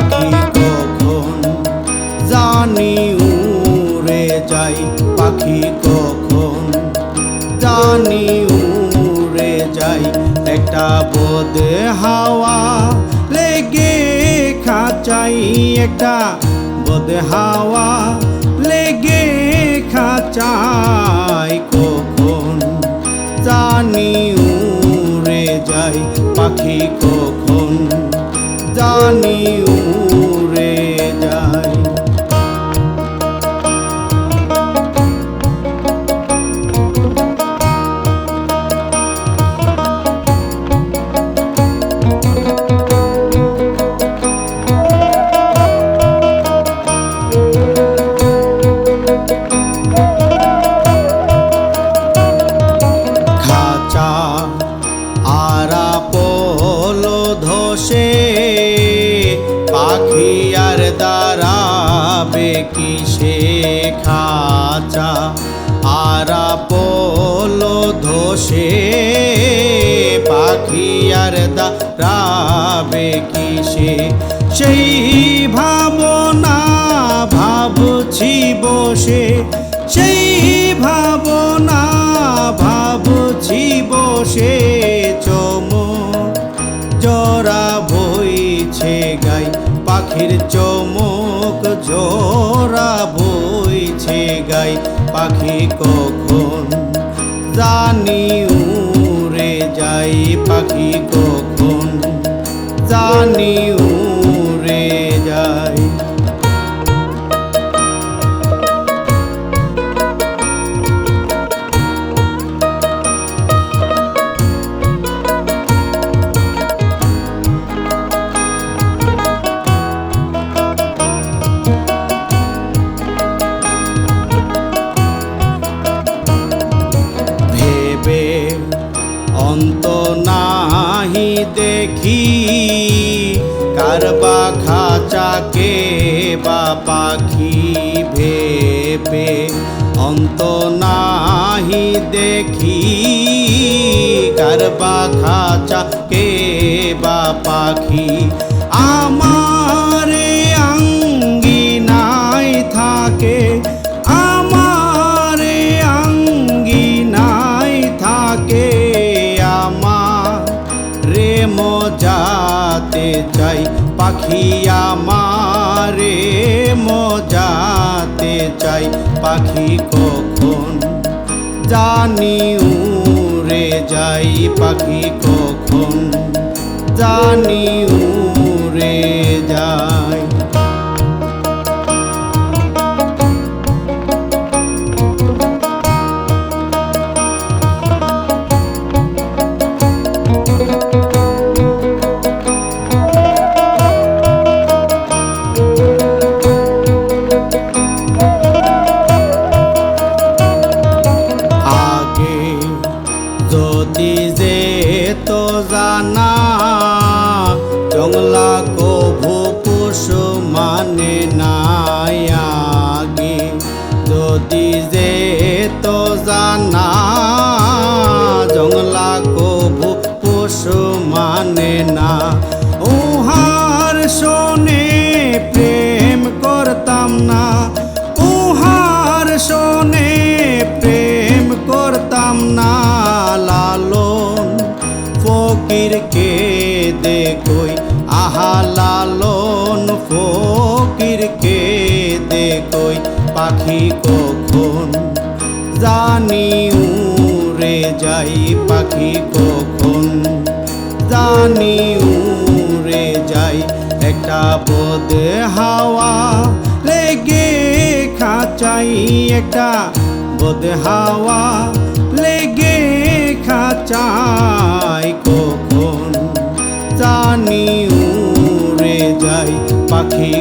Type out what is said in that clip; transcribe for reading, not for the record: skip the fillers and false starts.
পাখি কখন জানি উড়ে যায়, পাখি কখন জানি উড়ে যায়। একটা বদে হাওয়া লেগে খাঁচাই, একটা বদে হাওয়া লেগে খাঁচাই, কখন জানি উড়ে যায়, পাখি কখন জানি উড়ে যায়। পাখি আর দাঁড়াবে কিসে খাঁচা, আরা পোলো ধসে পাখি আর দাঁড়াবে কিসে। সেই ভাবনা ভাবছি বসে, সেই ভাবনা ভাবছি বসে, চমক জরা বইছে গাই, পাখির চমক জরা বইছে গাই, পাখি কখন জানি উড়ে যাই, পাখি কখন জানি উড়ে যায়। অন্ত নাহি দেখি কারবা খাঁচাকে বা পাখি ভেবে, অন্ত নাহি দেখি কারবা খাঁচাকে বা পাখি। আমারে আঙ্গিনায় থাকে, আমারে আঙ্গিনায় থাকে, রে মজাতে চাই, পাখি আমারে মজাতে চাই, পাখি কখন জানি উড়ে যাই, পাখি কখন জানি উড়ে যায়। যদি যে তো জানা জংলা কভু পশু মানে নাই আগে, যদি যে তো জানা জংলা কভু পশু মানে না। উহার শোনে প্রেম করতাম না, উহার শোনে প্রেম করতাম না, লালন ফকির কে দেখই, আহা লালন ফকির কে দেখই, পাখি কখন জানি উড়ে যাই, পাখি কখন জানি উড়ে যাই। একটা বদে হাওয়া লেগে খাঁচাই, একটা বদে হাওয়া লেগে খাঁচাই, কখন জানি উড়ে যাই, পাখি।